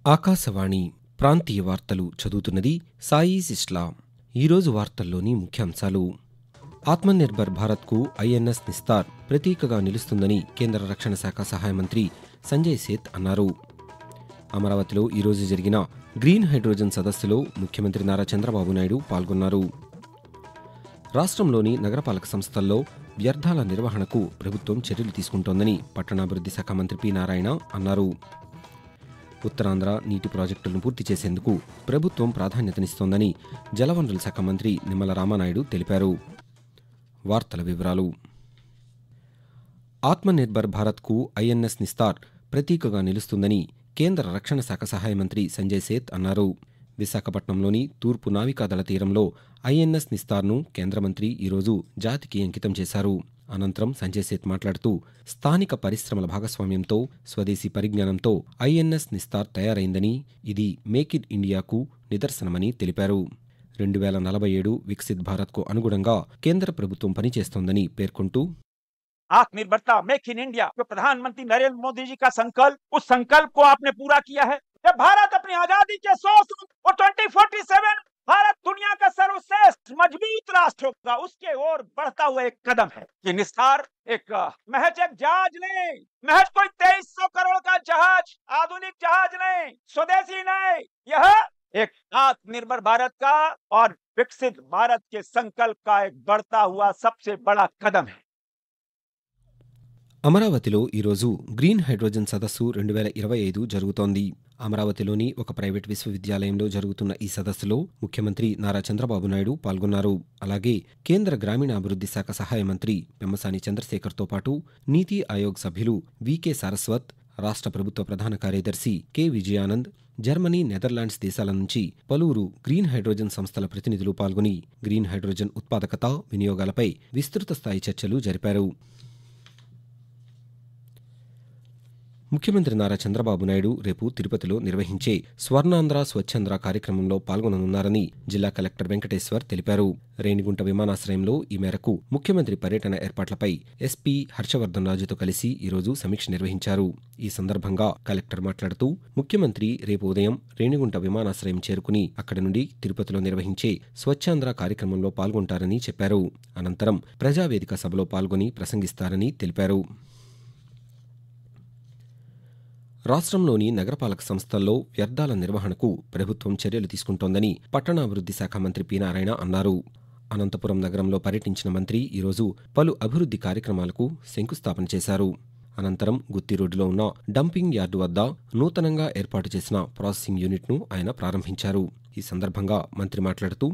ఆకాశవాణి ప్రాంతీయ వార్తలు చదువుతున్నది సాయి సిస్లా. ఈరోజు వార్తల్లోని ముఖ్యాంశాలు. ఆత్మనిర్భర్ భారత్కు ఐఎన్ఎస్ నిస్తార్ ప్రతీకగా నిలుస్తుందని కేంద్ర రక్షణ శాఖ సహాయ మంత్రి సంజయ్ సేత్ అన్నారు. అమరావతిలో ఈరోజు జరిగిన గ్రీన్ హైడ్రోజన్ సదస్సులో ముఖ్యమంత్రి నారా చంద్రబాబు నాయుడు పాల్గొన్నారు. రాష్ట్రంలోని నగరపాలక సంస్థల్లో వ్యర్థాల నిర్వహణకు ప్రభుత్వం చర్యలు తీసుకుంటోందని పట్టణాభివృద్ధి శాఖ మంత్రి పి నారాయణ అన్నారు. ఉత్తరాంధ్ర నీటి ప్రాజెక్టులను పూర్తి చేసేందుకు ప్రభుత్వం ప్రాధాన్యతనిస్తోందని జలవనరుల శాఖ మంత్రి నిమ్మల రామానాయుడు తెలిపారు. వార్తల వివరాలు. ఆత్మనిర్భర్ భారత్కు ఐఎన్ఎస్ నిస్తార్ ప్రతీకగా నిలుస్తుందని కేంద్ర రక్షణ శాఖ సహాయ మంత్రి సంజయ్ సేత్ అన్నారు. విశాఖపట్నంలోని తూర్పు నావికాదళ తీరంలో ఐఎన్ఎస్ నిస్తార్ను కేంద్ర మంత్రి ఈరోజు జాతికి అంకితం చేశారు. అనంతరం సంజయ్ సేత్ మాట్లాడుతూ స్థానిక పరిశ్రమల భాగస్వామ్యంతో స్వదేశీ పరిజ్ఞానంతో ఐఎన్ఎస్ నిస్తార్ తయారైందని, ఇది మేక్ ఇన్ ఇండియాకు నిదర్శనమని తెలిపారు. 2047 వికసిత్ భారత్కు అనుగుణంగా కేంద్ర ప్రభుత్వం పనిచేస్తోందని పేర్కొంటూ आत्मनिर्भरता मेक इन इंडिया जो प्रधानमंत्री नरेंद्र मोदी जी का संकल्प, उस संकल्प को आपने पूरा किया है। जब भारत अपनी आजादी के 100 और 2047 भारत दुनिया का सर्वश्रेष्ठ मजबूत राष्ट्र होगा, उसके ओर बढ़ता हुआ एक कदम है। ये निस्तार एक महज एक जहाज नहीं, महज कोई 2300 करोड़ का जहाज, आधुनिक जहाज नहीं, स्वदेशी नहीं, यह एक आत्मनिर्भर भारत का और विकसित भारत के संकल्प का एक बढ़ता हुआ सबसे बड़ा कदम है। అమరావతిలో ఈరోజు గ్రీన్ హైడ్రోజన్ సదస్సు 2025 జరుగుతోంది. అమరావతిలోని ఒక ప్రైవేట్ విశ్వవిద్యాలయంలో జరుగుతున్న ఈ సదస్సులో ముఖ్యమంత్రి నారా చంద్రబాబు నాయుడు పాల్గొన్నారు. అలాగే కేంద్ర గ్రామీణాభివృద్ధి శాఖ సహాయ మంత్రి పెమ్మసాని చంద్రశేఖర్తో పాటు నీతి ఆయోగ్ సభ్యులు వికే సారస్వత్, రాష్ట్ర ప్రభుత్వ ప్రధాన కార్యదర్శి కె విజయానంద్, జర్మనీ, నెదర్లాండ్స్ దేశాల నుంచి పలువురు గ్రీన్ హైడ్రోజన్ సంస్థల ప్రతినిధులు పాల్గొని గ్రీన్ హైడ్రోజన్ ఉత్పాదకత, వినియోగాలపై విస్తృత స్థాయి చర్చలు జరిపారు. ముఖ్యమంత్రి నారా చంద్రబాబు నాయుడు రేపు తిరుపతిలో నిర్వహించే స్వర్ణాంధ్ర స్వచ్ఛాంధ్ర కార్యక్రమంలో పాల్గొననున్నారని జిల్లా కలెక్టర్ వెంకటేశ్వర్ తెలిపారు. రేణిగుంట విమానాశ్రయంలో ఈ మేరకు ముఖ్యమంత్రి పర్యటన ఏర్పాట్లపై ఎస్పీ హర్షవర్ధన్ రాజుతో కలిసి ఈరోజు సమీక్ష నిర్వహించారు. ఈ సందర్భంగా కలెక్టర్ మాట్లాడుతూ ముఖ్యమంత్రి రేపు ఉదయం రేణిగుంట విమానాశ్రయం చేరుకుని అక్కడి నుండి తిరుపతిలో నిర్వహించే స్వచ్ఛాంధ్ర కార్యక్రమంలో పాల్గొంటారని చెప్పారు. అనంతరం ప్రజావేదిక సభలో పాల్గొని ప్రసంగిస్తారని తెలిపారు. రాష్ట్రంలోని నగరపాలక సంస్థల్లో వ్యర్థాల నిర్వహణకు ప్రభుత్వం చర్యలు తీసుకుంటోందని పట్టణాభివృద్ధి శాఖ మంత్రి పి నారాయణ అన్నారు. అనంతపురం నగరంలో పర్యటించిన మంత్రి ఈరోజు పలు అభివృద్ధి కార్యక్రమాలకు శంకుస్థాపన చేశారు. అనంతరం గుత్తి రోడ్డులో ఉన్న డంపింగ్ యార్డు వద్ద నూతనంగా ఏర్పాటు చేసిన ప్రాసెసింగ్ యూనిట్ను ఆయన ప్రారంభించారు. ఈ సందర్భంగా మంత్రి మాట్లాడుతూ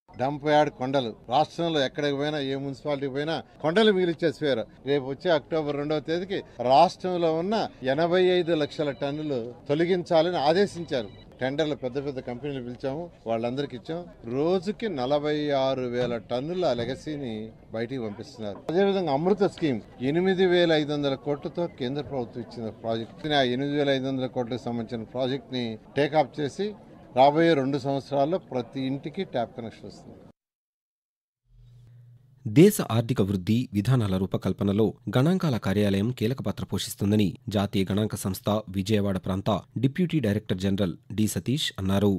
డంప్ యార్డ్ కొండలు రాష్ట్రంలో ఎక్కడికి పోయినా, ఏ మున్సిపాలిటీకి పోయినా కొండలు మిగిలిచ్చేసారు. రేపు వచ్చే అక్టోబర్ 2వ తేదీకి రాష్ట్రంలో ఉన్న 85 లక్షల టన్నులు తొలగించాలని ఆదేశించారు. టెండర్లు పెద్ద పెద్ద కంపెనీలు పిలిచాము, వాళ్ళందరికి ఇచ్చాం. రోజుకి 46,000 టన్నుల లెగసీని బయటికి పంపిస్తున్నారు. అదేవిధంగా అమృత స్కీమ్ 8,500 కోట్లతో కేంద్ర ప్రభుత్వం ఇచ్చిన ప్రాజెక్ట్, ఆ 8,500 కోట్లకు సంబంధించిన ప్రాజెక్ట్ ని టేకాఫ్ చేసి రాబోయే 2 సంవత్సరాల్లో ప్రతి ఇంటికి ట్యాప్ కనెక్షన్ వస్తుంది. దేశ ఆర్థిక వృద్ధి విధానాల రూపకల్పనలో గణాంకాల కార్యాలయం కీలక పాత్ర పోషిస్తుందని జాతీయ గణాంక సంస్థ విజయవాడ ప్రాంత deputy director general D Satish అన్నారు.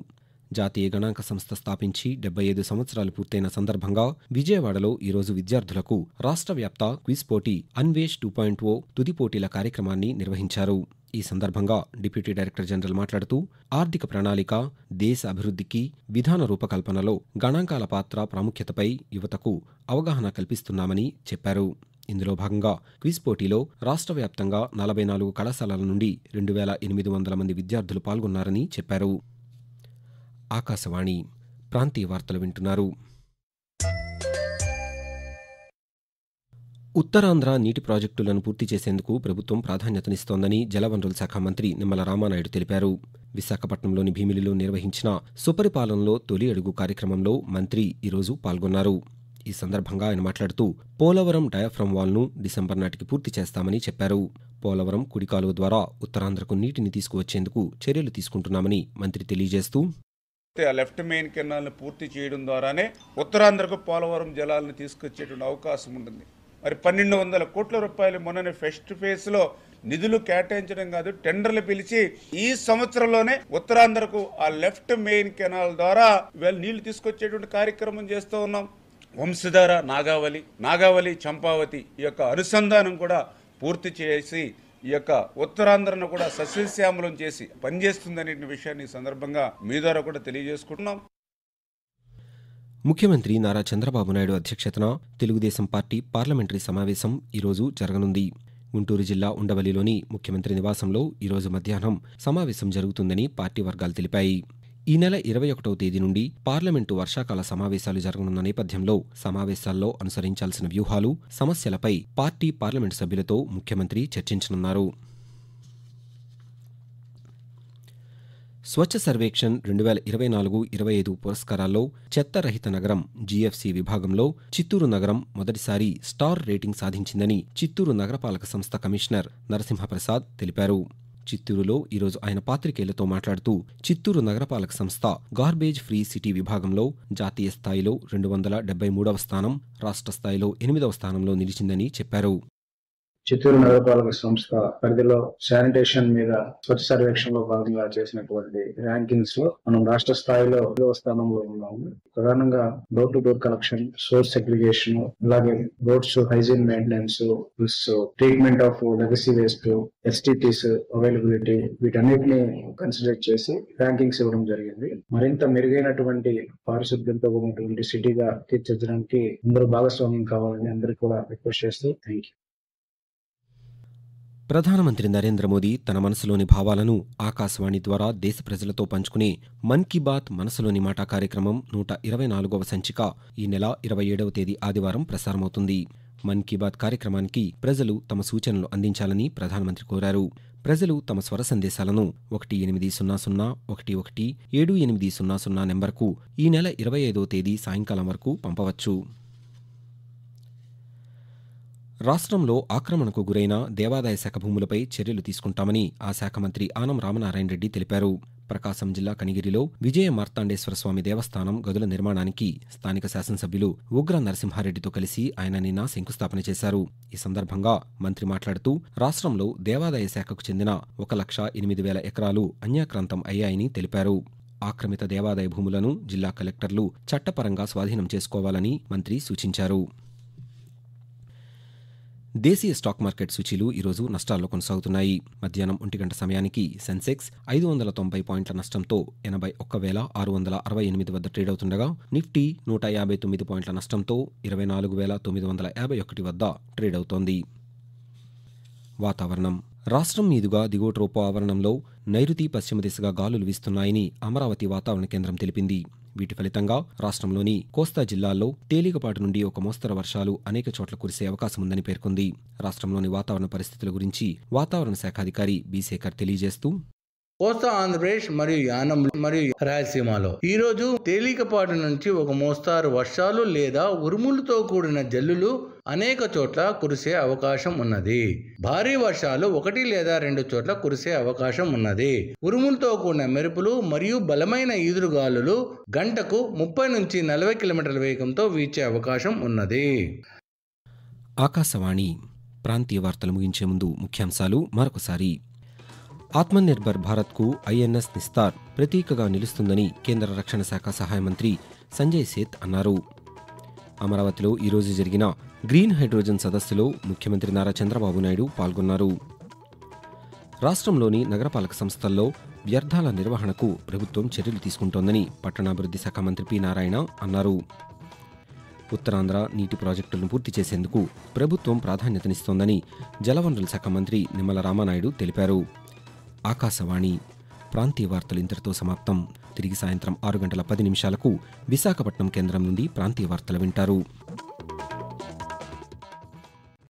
జాతీయ గణాంక సంస్థ స్థాపించి 75 సంవత్సరాలు పూర్తయిన సందర్భంగా విజయవాడలో ఈరోజు విద్యార్థులకు రాష్ట్ర వ్యాప్త క్విజ్ పోటీ అన్వేష్ 2.0 తుది పోటీల కార్యక్రమాన్ని నిర్వహించారు. ఈ సందర్భంగా డిప్యూటీ డైరెక్టర్ జనరల్ మాట్లాడుతూ ఆర్థిక ప్రణాళిక, దేశ అభివృద్ధికి విధాన రూపకల్పనలో గణాంకాల పాత్ర, ప్రాముఖ్యతపై యువతకు అవగాహన కల్పిస్తున్నామని చెప్పారు. ఇందులో భాగంగా క్విజ్ పోటీలో రాష్ట్ర వ్యాప్తంగా 44 కళాశాలల నుండి 2,800 మంది విద్యార్థులు పాల్గొన్నారని చెప్పారు. ఆకాశవాణి ప్రాంతీయ వార్తలు వింటున్నారు. ఉత్తరాంధ్ర నీటి ప్రాజెక్టులను పూర్తి చేసేందుకు ప్రభుత్వం ప్రాధాన్యతనిస్తోందని జలవనరుల శాఖ మంత్రి నిమ్మల రామానాయుడు తెలిపారు. విశాఖపట్నంలోని భీమిలిలో నిర్వహించిన సుపరిపాలనలో తొలి అడుగు కార్యక్రమంలో మంత్రి ఈరోజు పాల్గొన్నారు. ఈ సందర్భంగా ఆయన మాట్లాడుతూ పోలవరం డయాఫ్రమ్ వాల్ను డిసెంబర్ నాటికి పూర్తి చేస్తామని చెప్పారు. పోలవరం కుడి కాలువ ద్వారా ఉత్తరాంధ్రకు నీటిని తీసుకువచ్చేందుకు చర్యలు తీసుకుంటున్నామని మంత్రి తెలియజేస్తూ లెఫ్ట్ మెయిన్ కెనాల్ని పూర్తి చేయడం ద్వారానే ఉత్తరాంధ్రకు పోలవరం జలాలను తీసుకొచ్చేటువంటి అవకాశం ఉంటుంది. మరి 1,200 కోట్ల రూపాయలు మొన్ననే ఫస్ట్ ఫేజ్లో నిధులు కేటాయించడం కాదు, టెండర్లు పిలిచి ఈ సంవత్సరంలోనే ఉత్తరాంధ్రకు ఆ లెఫ్ట్ మెయిన్ కెనాల్ ద్వారా వీళ్ళు నీళ్లు తీసుకొచ్చేటువంటి కార్యక్రమం చేస్తూ ఉన్నాం. వంశధార నాగావళి చంపావతి ఈ యొక్క అనుసంధానం కూడా పూర్తి చేసి ఈ యొక్క ఉత్తరాంధ్రను కూడా సస్యశ్యామలం చేసి పనిచేస్తుందనే విషయాన్ని సందర్భంగా మీ ద్వారా కూడా తెలియజేసుకుంటున్నాం. ముఖ్యమంత్రి నారా చంద్రబాబు నాయుడు అధ్యక్షతన తెలుగుదేశం పార్టీ పార్లమెంటరీ సమావేశం ఈరోజు జరగనుంది. గుంటూరు జిల్లా ఉండవల్లిలోని ముఖ్యమంత్రి నివాసంలో ఈరోజు మధ్యాహ్నం సమావేశం జరుగుతుందని పార్టీ వర్గాలు తెలిపాయి. ఈ నెల 21వ తేదీ నుండి పార్లమెంటు వర్షాకాల సమావేశాలు జరగనున్న నేపథ్యంలో సమావేశాల్లో అనుసరించాల్సిన వ్యూహాలు, సమస్యలపై పార్టీ పార్లమెంటు సభ్యులతో ముఖ్యమంత్రి చర్చించనున్నారు. స్వచ్ఛ సర్వేక్షణ్ 2024-25 పురస్కారాల్లో చెత్తరహిత నగరం జీఎఫ్సీ విభాగంలో చిత్తూరు నగరం మొదటిసారి స్టార్ రేటింగ్ సాధించిందని చిత్తూరు నగరపాలక సంస్థ కమిషనర్ నరసింహప్రసాద్ తెలిపారు. చిత్తూరులో ఈరోజు ఆయన పాత్రికేయులతో మాట్లాడుతూ చిత్తూరు నగరపాలక సంస్థ గార్బేజ్ ఫ్రీ సిటీ విభాగంలో జాతీయ స్థాయిలో 273వ స్థానం, రాష్ట్ర స్థాయిలో 8వ స్థానంలో నిలిచిందని చెప్పారు. చిత్తూరు నగరపాలక సంస్థ పరిధిలో శానిటేషన్ మీద స్వచ్ఛ సర్వేక్షణలో భాగంగా చేసినటువంటి ర్యాంకింగ్స్ లో మనం రాష్ట్ర స్థాయిలో 5వ స్థానంలో ఉన్నాము. ప్రధానంగా door to door collection, source segregation, అలాగే roads hygiene maintenance, treatment of legacy waste, STTs availability, వీటన్నిటిని కన్సిడర్ చేసి ర్యాంకింగ్స్ ఇవ్వడం జరిగింది. మరింత మెరుగైనటువంటి పారిశుద్ధ్యంతో ఉన్నటువంటి సిటీగా తీర్చిదిద్దడానికి అందరూ భాగస్వామ్యం కావాలని అందరికీ కూడా రిక్వెస్ట్ చేస్తూ థ్యాంక్ యూ. ప్రధానమంత్రి నరేంద్ర మోదీ తన మనసులోని భావాలను ఆకాశవాణి ద్వారా దేశ ప్రజలతో పంచుకునే మన్ కీ బాత్ మనసులోని మాట కార్యక్రమం 124వ సంచిక ఈ నెల 27వ తేదీ ఆదివారం ప్రసారమవుతుంది. మన్ కీ బాత్ కార్యక్రమానికి ప్రజలు తమ సూచనలు అందించాలని ప్రధానమంత్రి కోరారు. ప్రజలు తమ స్వర సందేశాలను 1800-11-7800 నెంబర్కు ఈ నెల 25వ తేదీ సాయంకాలం వరకు పంపవచ్చు. రాష్ట్రంలో ఆక్రమణకు గురైన దేవాదాయ శాఖ భూములపై చర్యలు తీసుకుంటామని ఆ శాఖ మంత్రి ఆనం రామనారాయణ రెడ్డి తెలిపారు. ప్రకాశం జిల్లా కనిగిరిలో విజయ మార్తాండేశ్వర స్వామి దేవస్థానం గదుల నిర్మాణానికి స్థానిక శాసనసభ్యులు ఉగ్ర నరసింహారెడ్డితో కలిసి ఆయన నిన్న శంకుస్థాపన చేశారు. ఈ సందర్భంగా మంత్రి మాట్లాడుతూ రాష్ట్రంలో దేవాదాయ శాఖకు చెందిన 1,08,000 ఎకరాలు అన్యాక్రాంతం అయ్యాయని తెలిపారు. ఆక్రమిత దేవాదాయ భూములను జిల్లా కలెక్టర్లు చట్టపరంగా స్వాధీనం చేసుకోవాలని మంత్రి సూచించారు. దేశీయ స్టాక్ మార్కెట్ సూచీలు ఈరోజు నష్టాల్లో కొనసాగుతున్నాయి. మధ్యాహ్నం 1 గంట సమయానికి సెన్సెక్స్ 590 పాయింట్ల నష్టంతో 81,668 వద్ద ట్రేడ్ అవుతుండగా నిఫ్టీ 159 పాయింట్ల నష్టంతో 24,951 వద్ద ట్రేడ్ అవుతోంది. వాతావరణం. రాష్ట్రం మీదుగా దిగువ ట్రోపో ఆవరణంలో నైరుతి పశ్చిమ దిశగా గాలులు వీస్తున్నాయని అమరావతి వాతావరణ కేంద్రం తెలిపింది. వీటి ఫలితంగా రాష్ట్రంలోని కోస్తా జిల్లాల్లో తేలికపాటి నుండి ఒక మోస్తరు వర్షాలు అనేక చోట్ల కురిసే అవకాశముందని పేర్కొంది. రాష్ట్రంలోని వాతావరణ పరిస్థితుల గురించి వాతావరణ శాఖ అధికారి బి శేఖర్ తెలియజేస్తూ కోస్తా ఆంధ్రప్రదేశ్ మరియు యానం మరియు రాయలసీమలో ఈ రోజు తేలికపాటి నుంచి ఒక మోస్తారు వర్షాలు లేదా ఉరుములతో కూడిన జల్లులు అనేక చోట్ల కురిసే అవకాశం ఉన్నది. భారీ వర్షాలు 1 లేదా 2 చోట్ల కురిసే అవకాశం ఉన్నది. ఉరుములతో కూడిన మెరుపులు మరియు బలమైన ఈదురుగాలులు గంటకు 30 నుంచి 40 కిలోమీటర్ల వేగంతో వీచే అవకాశం ఉన్నది. ఆకాశవాణి ప్రాంతీయ వార్తలు ముగించే ముందు ముఖ్యాంశాలు మరొకసారి. ఆత్మనిర్భర్ భారత్కు ఐఎన్ఎస్ నిస్తార్ ప్రతీకగా నిలుస్తుందని కేంద్ర రక్షణ శాఖ సహాయ మంత్రి సంజయ్ సేత్ అన్నారు. అమరావతిలో ఈరోజు జరిగిన గ్రీన్ హైడ్రోజన్ సదస్సులో ముఖ్యమంత్రి నారా చంద్రబాబు నాయుడు పాల్గొన్నారు. రాష్ట్రంలోని నగరపాలక సంస్థల్లో వ్యర్థాల నిర్వహణకు ప్రభుత్వం చర్యలు తీసుకుంటోందని పట్టణాభివృద్ధి శాఖ మంత్రి పి నారాయణ అన్నారు. ఉత్తరాంధ్ర నీటి ప్రాజెక్టులను పూర్తి చేసేందుకు ప్రభుత్వం ప్రాధాన్యతనిస్తోందని జలవనరుల శాఖ మంత్రి నిమ్మల రామానాయుడు తెలిపారు. ఆకాశవాణి ప్రాంతీయ వార్తలు ఇంతటితో సమాప్తం. తిరిగి సాయంత్రం 6 గంటల 10 నిమిషాలకు విశాఖపట్నం కేంద్రం నుండి ప్రాంతీయ వార్తలు వింటారు.